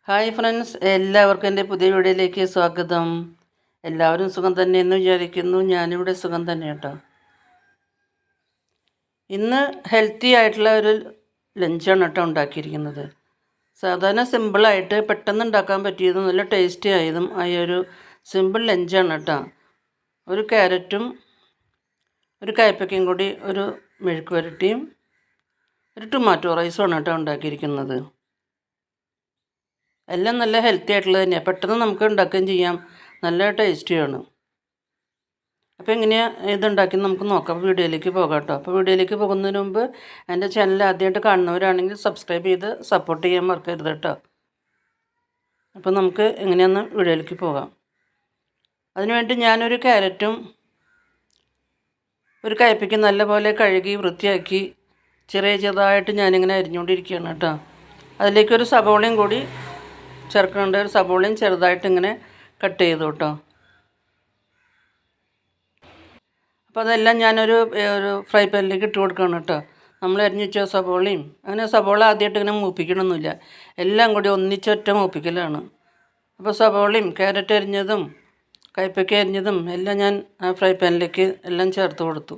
Hi friends, എല്ലാവർക്കും എൻ്റെ പുതിയ വീഡിയോയിലേക്ക് സ്വാഗതം. എല്ലാവരും സുഖം തന്നെയെന്ന് വിചാരിക്കുന്നു. ഞാനിവിടെ സുഖം തന്നെ കേട്ടോ. ഇന്ന് ഹെൽത്തി ആയിട്ടുള്ള ഒരു ലഞ്ചാണ് കേട്ടോ ഉണ്ടാക്കിയിരിക്കുന്നത്. സാധാരണ സിമ്പിളായിട്ട് പെട്ടെന്ന് ഉണ്ടാക്കാൻ പറ്റിയതും നല്ല ടേസ്റ്റി ആയതും ആയ ഒരു സിമ്പിൾ ലഞ്ചാണ് കേട്ടോ. ഒരു ക്യാരറ്റും ഒരു കയ്പ്പയ്ക്കയും കൂടി ഒരു മെഴുക്ക് പുരട്ടിയും ഒരു ടൊമാറ്റോ റൈസുമാണ് കേട്ടോ ഉണ്ടാക്കിയിരിക്കുന്നത്. എല്ലാം നല്ല ഹെൽത്തി ആയിട്ടുള്ളത് തന്നെയാണ്. പെട്ടെന്ന് നമുക്ക് ഉണ്ടാക്കുകയും ചെയ്യാം, നല്ല ടേസ്റ്റിയാണ്. അപ്പോൾ എങ്ങനെയാണ് ഇതുണ്ടാക്കി നമുക്ക് നോക്കാം. വീഡിയോയിലേക്ക് പോകാം കേട്ടോ. അപ്പോൾ വീഡിയോയിലേക്ക് പോകുന്നതിന് മുമ്പ് എൻ്റെ ചാനൽ ആദ്യമായിട്ട് കാണുന്നവരാണെങ്കിൽ സബ്സ്ക്രൈബ് ചെയ്ത് സപ്പോർട്ട് ചെയ്യാൻ മറക്കരുത് കേട്ടോ. അപ്പോൾ നമുക്ക് എങ്ങനെയാണെന്ന് വീഡിയോയിലേക്ക് പോകാം. അതിനുവേണ്ടി ഞാനൊരു ക്യാരറ്റും ഒരു കയ്പ്പയ്ക്കും നല്ലപോലെ കഴുകി വൃത്തിയാക്കി ചെറുതായിട്ട് ഞാനിങ്ങനെ അരിഞ്ഞുകൊണ്ടിരിക്കുകയാണ് കേട്ടോ. അതിലേക്കൊരു സവോളയും കൂടി ചേർക്കുന്നുണ്ട്. ഒരു സവോളയും ചെറുതായിട്ട് ഇങ്ങനെ കട്ട് ചെയ്തു കേട്ടോ. അപ്പോൾ അതെല്ലാം ഞാനൊരു ഫ്രൈ പാനിലേക്ക് ഇട്ട് കൊടുക്കുകയാണ് കേട്ടോ. നമ്മൾ അരിഞ്ഞു വെച്ച സവോളയും അങ്ങനെ സവോള ആദ്യമായിട്ട് ഇങ്ങനെ മൂപ്പിക്കണമെന്നില്ല, എല്ലാം കൂടി ഒന്നിച്ചൊറ്റ മൂപ്പിക്കലാണ്. അപ്പോൾ സവോളയും ക്യാരറ്റ് അരിഞ്ഞതും കയ്പ്പയ്ക്ക അരിഞ്ഞതും എല്ലാം ഞാൻ ആ ഫ്രൈ പാനിലേക്ക് എല്ലാം ചേർത്ത് കൊടുത്തു.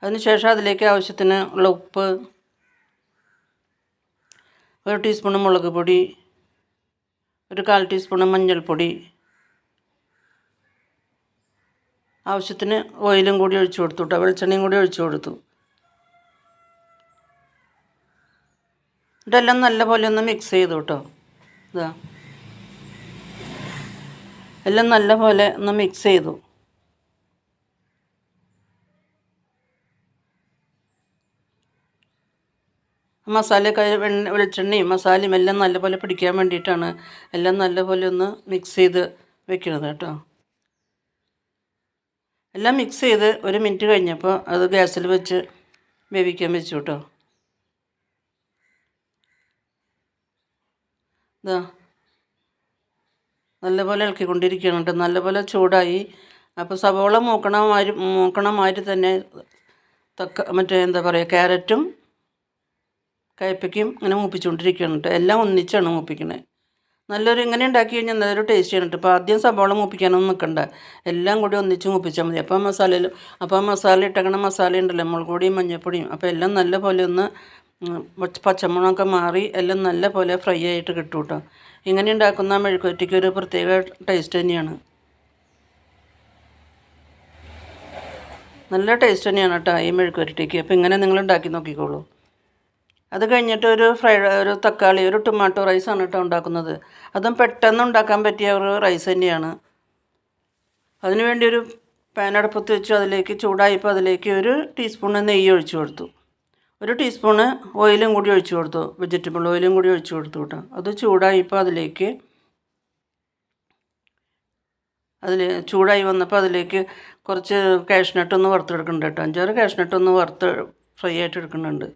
അതിനുശേഷം അതിലേക്ക് ആവശ്യത്തിന് ഉള്ള ഉപ്പ്, 1 ടീസ്പൂൺ മുളക് പൊടി, ഒരു 1/4 ടീസ്പൂൺ മഞ്ഞൾപ്പൊടി, ആവശ്യത്തിന് ഓയിലും കൂടി ഒഴിച്ചു കൊടുത്തു കേട്ടോ. വെളിച്ചെണ്ണയും കൂടി ഒഴിച്ചു കൊടുത്തു. ഇതെല്ലാം നല്ലപോലെ ഒന്ന് മിക്സ് ചെയ്തു കേട്ടോ. ഇതാ എല്ലാം നല്ലപോലെ ഒന്ന് മിക്സ് ചെയ്തു. മസാലയൊക്കെ വെളിച്ചെണ്ണയും മസാലയും എല്ലാം നല്ലപോലെ പിടിക്കാൻ വേണ്ടിയിട്ടാണ് എല്ലാം നല്ലപോലെ ഒന്ന് മിക്സ് ചെയ്ത് വെക്കുന്നത് കേട്ടോ. എല്ലാം മിക്സ് ചെയ്ത് 1 മിനിറ്റ് കഴിഞ്ഞപ്പോൾ അത് ഗ്യാസിൽ വെച്ച് വേവിക്കാൻ വെച്ചു കേട്ടോ. ഇതാ നല്ലപോലെ ഇളക്കിക്കൊണ്ടിരിക്കുകയാണ് കേട്ടോ. നല്ലപോലെ ചൂടായി. അപ്പോൾ സവോള മൂക്കണമാതിരി തന്നെ എന്താ പറയുക, ക്യാരറ്റും കയ്പ്പയ്ക്കും ഇങ്ങനെ മൂപ്പിച്ചുകൊണ്ടിരിക്കുകയാണ് കേട്ടോ. എല്ലാം ഒന്നിച്ചാണ് മൂപ്പിക്കണേ. ഇങ്ങനെ ഉണ്ടാക്കി കഴിഞ്ഞാൽ നല്ലൊരു ടേസ്റ്റിയാണ് കേട്ടോ. അപ്പോൾ ആദ്യം സവോള മൂപ്പിക്കാനൊന്നും നിൽക്കണ്ട, എല്ലാം കൂടി ഒന്നിച്ച് മൂപ്പിച്ചാൽ മതി. അപ്പോൾ മസാല ഇട്ടക്കണ മസാല ഉണ്ടല്ലോ, മുളക് പൊടിയും മഞ്ഞൾപ്പൊടിയും, അപ്പോൾ എല്ലാം നല്ലപോലെ ഒന്ന് പച്ചമുളകൊക്കെ മാറി എല്ലാം നല്ലപോലെ ഫ്രൈ ആയിട്ട് കിട്ടും കേട്ടോ. ഇങ്ങനെ ഉണ്ടാക്കുന്ന മെഴുക്കുവരട്ടിക്ക് ഒരു പ്രത്യേക ടേസ്റ്റ് തന്നെയാണ്. നല്ല ടേസ്റ്റ് തന്നെയാണ് കേട്ടോ ഈ മെഴുക്കുവരട്ടിക്ക്. അപ്പോൾ ഇങ്ങനെ നിങ്ങൾ ഉണ്ടാക്കി നോക്കിക്കോളൂ. അത് കഴിഞ്ഞിട്ട് ഒരു തക്കാളി, ഒരു ടൊമാറ്റോ റൈസാണ് കേട്ടോ ഉണ്ടാക്കുന്നത്. അതും പെട്ടെന്ന് ഉണ്ടാക്കാൻ പറ്റിയ ഒരു റൈസ് തന്നെയാണ്. അതിനുവേണ്ടി ഒരു പാൻ അടുപ്പത്ത് വെച്ചു. അതിലേക്ക് ചൂടായപ്പോൾ അതിലേക്ക് 1 ടീസ്പൂൺ നെയ്യ് ഒഴിച്ചു കൊടുത്തു. 1 ടീസ്പൂണ് ഓയിലും കൂടി ഒഴിച്ചു കൊടുത്തു, വെജിറ്റബിൾ ഓയിലും കൂടി ഒഴിച്ചു കൊടുത്തു കേട്ടോ. അത് ചൂടായപ്പോൾ ചൂടായി വന്നപ്പോൾ അതിലേക്ക് കുറച്ച് കാഷ്നട്ടൊന്ന് വറുത്തെടുക്കുന്നുണ്ട് കേട്ടോ. 5-6 കാഷ്നട്ടൊന്ന് വറുത്ത് ഫ്രൈ ആയിട്ട് എടുക്കുന്നുണ്ട്.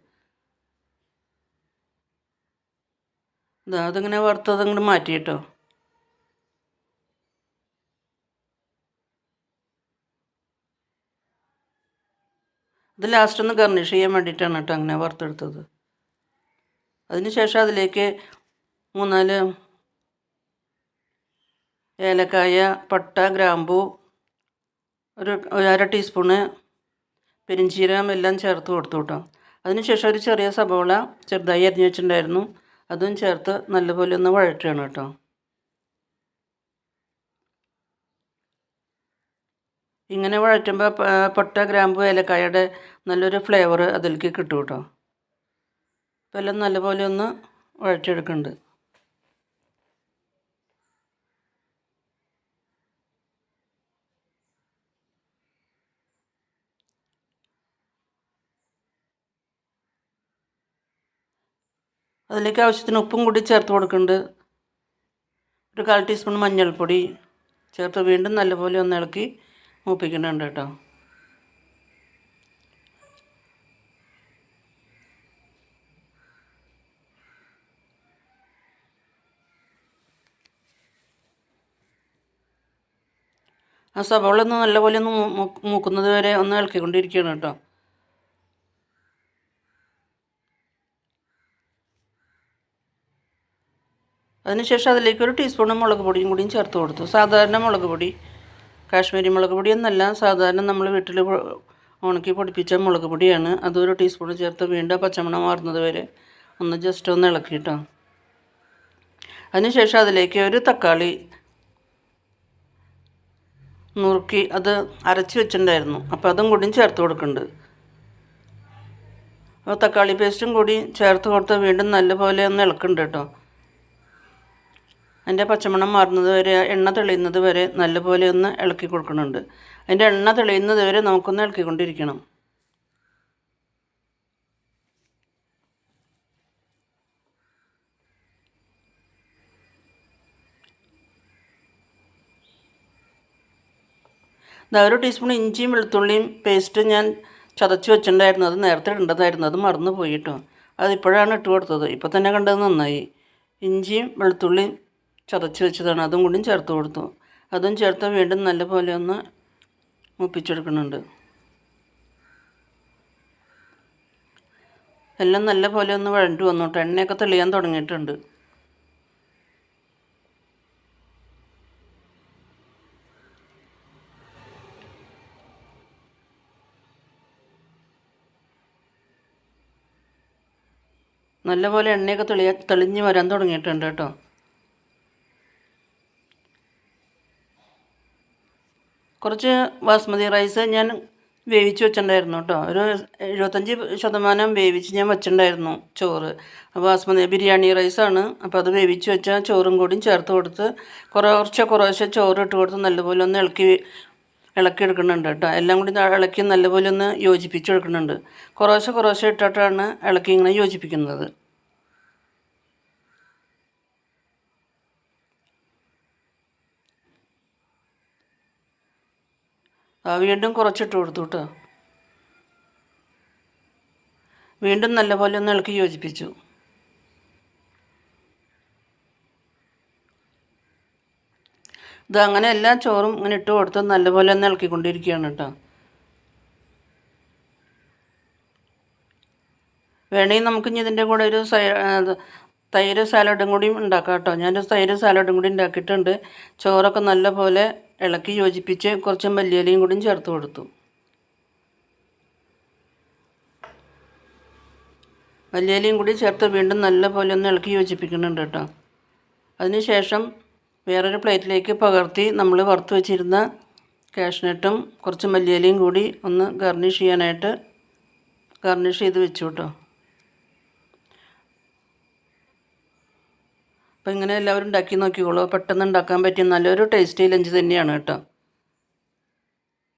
അതിങ്ങനെ വറുത്തത് അങ്ങോട്ട് മാറ്റി കേട്ടോ. ഇത് ലാസ്റ്റ് ഒന്ന് ഗർണിഷ് ചെയ്യാൻ വേണ്ടിയിട്ടാണ് കേട്ടോ അങ്ങനെ വറുത്തെടുത്തത്. അതിനുശേഷം അതിലേക്ക് 3-4 ഏലക്കായ, പട്ട, ഗ്രാമ്പൂ, ഒരു 1/2 ടീസ്പൂണ് പെരിഞ്ചീരകം എല്ലാം ചേർത്ത് കൊടുത്തു കേട്ടോ. അതിനുശേഷം ഒരു ചെറിയ സവോള ചെറുതായി അരിഞ്ഞ് വെച്ചിട്ടുണ്ടായിരുന്നു, അതും ചേർത്ത് നല്ലപോലെ ഒന്ന് വഴറ്റുകയാണ് കേട്ടോ. ഇങ്ങനെ വഴറ്റുമ്പോൾ പട്ട, ഗ്രാമ്പു, ഏലക്കായയുടെ നല്ലൊരു ഫ്ലേവർ അതിലേക്ക് കിട്ടും കേട്ടോ. അപ്പോൾ എല്ലാം നല്ലപോലെ ഒന്ന് വഴറ്റിയെടുക്കുന്നുണ്ട്. അതിലേക്ക് ആവശ്യത്തിന് ഉപ്പും കൂടി ചേർത്ത് കൊടുക്കുന്നുണ്ട്. ഒരു 1/4 ടീസ്പൂൺ മഞ്ഞൾപ്പൊടി ചേർത്ത് വീണ്ടും നല്ലപോലെ ഒന്ന് ഇളക്കി മൂപ്പിക്കുന്നുണ്ട് കേട്ടോ. ആ സവോള ഒന്ന് നല്ലപോലെ ഒന്ന് മൂക്കുന്നത് വരെ ഒന്ന് ഇളക്കിക്കൊണ്ടിരിക്കുകയാണ് കേട്ടോ. അതിനുശേഷം അതിലേക്ക് ഒരു ടീസ്പൂൺ മുളക് പൊടിയും കൂടിയും ചേർത്ത് കൊടുത്തു. സാധാരണ മുളക് പൊടി, കാശ്മീരി മുളക് പൊടിയൊന്നല്ല, സാധാരണ നമ്മൾ വീട്ടിൽ ഉണക്കി പൊടിപ്പിച്ച മുളക് പൊടിയാണ്. അതൊരു ടീസ്പൂൺ ചേർത്ത് വീണ്ടും പച്ചമണം മാറുന്നത് വരെ ഒന്ന് ജസ്റ്റ് ഒന്ന് ഇളക്കിയിട്ടോ. അതിനുശേഷം അതിലേക്ക് ഒരു തക്കാളി നുറുക്കി അത് അരച്ച് വെച്ചിട്ടുണ്ടായിരുന്നു, അപ്പോൾ അതും കൂടിയും ചേർത്ത് കൊടുക്കുന്നുണ്ട്. അപ്പോൾ തക്കാളി പേസ്റ്റും കൂടി ചേർത്ത് കൊടുത്ത് വീണ്ടും നല്ലപോലെ ഒന്ന് ഇളക്കുന്നുണ്ട് കേട്ടോ. അതിൻ്റെ പച്ചമണം മാറുന്നത് വരെ, എണ്ണ തെളിയുന്നത് വരെ നല്ലപോലെ ഒന്ന് ഇളക്കി കൊടുക്കുന്നുണ്ട്. അതിൻ്റെ എണ്ണ തെളിയുന്നത് വരെ നമുക്കൊന്ന് ഇളക്കിക്കൊണ്ടിരിക്കണം. ഒരു ടീസ്പൂൺ ഇഞ്ചിയും വെളുത്തുള്ളിയും പേസ്റ്റ് ഞാൻ ചതച്ച് വെച്ചിട്ടുണ്ടായിരുന്നു. അത് നേരത്തെ ഇടേണ്ടതായിരുന്നു, അത് മറന്നു പോയി കേട്ടോ. അതിപ്പോഴാണ് ഇട്ട് കൊടുത്തത്. ഇപ്പോൾ തന്നെ കണ്ടത് നന്നായി. ഇഞ്ചിയും വെളുത്തുള്ളിയും ചതച്ച് വെച്ചതാണ്, അതും കൂടിയും ചേർത്ത് കൊടുത്തു. അതും ചേർത്ത് വീണ്ടും നല്ലപോലെ ഒന്ന് മുപ്പിച്ചെടുക്കുന്നുണ്ട്. എല്ലാം നല്ലപോലെ ഒന്ന് വഴണ്ടു വന്നു കേട്ടോ. എണ്ണയൊക്കെ തെളിയാൻ തുടങ്ങിയിട്ടുണ്ട്. നല്ലപോലെ എണ്ണയൊക്കെ തെളിഞ്ഞ് വരാൻ തുടങ്ങിയിട്ടുണ്ട് കേട്ടോ. കുറച്ച് ബാസ്മതി റൈസ് ഞാൻ വേവിച്ച് വെച്ചിട്ടുണ്ടായിരുന്നു കേട്ടോ. ഒരു 75% വേവിച്ച് ഞാൻ വെച്ചിട്ടുണ്ടായിരുന്നു ചോറ്. ബാസ്മതി ബിരിയാണി റൈസാണ്. അപ്പോൾ അത് വേവിച്ച് വെച്ച ചോറും കൂടിയും ചേർത്ത് കൊടുത്ത് കുറേശ്ശെ ചോറ് ഇട്ട് കൊടുത്ത് നല്ലപോലെ ഒന്ന് ഇളക്കി എടുക്കുന്നുണ്ട് കേട്ടോ. എല്ലാം കൂടി ഇളക്കി നല്ലപോലെ ഒന്ന് യോജിപ്പിച്ചെടുക്കുന്നുണ്ട്. കുറേശ്ശെ ഇട്ടിട്ടാണ് ഇളക്കി ഇങ്ങനെ യോജിപ്പിക്കുന്നത്. വീണ്ടും കുറച്ചിട്ട് കൊടുത്തു കേട്ടോ. വീണ്ടും നല്ലപോലെ ഒന്ന് ഇളക്കി യോജിപ്പിച്ചു. ഇത് അങ്ങനെ എല്ലാ ചോറും ഇങ്ങനെ ഇട്ട് കൊടുത്ത് നല്ലപോലെ ഒന്ന് ഇളക്കിക്കൊണ്ടിരിക്കുകയാണ് കേട്ടോ. വേണമെങ്കിൽ നമുക്കിനി ഇതിൻ്റെ കൂടെ ഒരു തൈര് സാലഡും കൂടി ഉണ്ടാക്കാം കേട്ടോ. ഞാനൊരു തൈര് സാലഡും കൂടി ഉണ്ടാക്കിയിട്ടുണ്ട്. ചോറൊക്കെ നല്ലപോലെ ഇളക്കി യോജിപ്പിച്ച് കുറച്ച് മല്ലിയിലയും കൂടിയും ചേർത്ത് കൊടുത്തു. മല്ലിയിലയും കൂടി ചേർത്ത് വീണ്ടും നല്ലപോലെ ഒന്ന് ഇളക്കി യോജിപ്പിക്കുന്നുണ്ട് കേട്ടോ. അതിനുശേഷം വേറൊരു പ്ലേറ്റിലേക്ക് പകർത്തി നമ്മൾ വറുത്ത് വെച്ചിരുന്ന കാഷ്നട്ടും കുറച്ച് മല്ലിയിലയും കൂടി ഒന്ന് ഗാർണിഷ് ചെയ്ത് വെച്ചു കേട്ടോ. അപ്പോൾ ഇങ്ങനെ എല്ലാവരും ഉണ്ടാക്കി നോക്കിക്കോളൂ. പെട്ടെന്ന് ഉണ്ടാക്കാൻ പറ്റിയ നല്ലൊരു ടേസ്റ്റി ലഞ്ച് തന്നെയാണ് കേട്ടോ.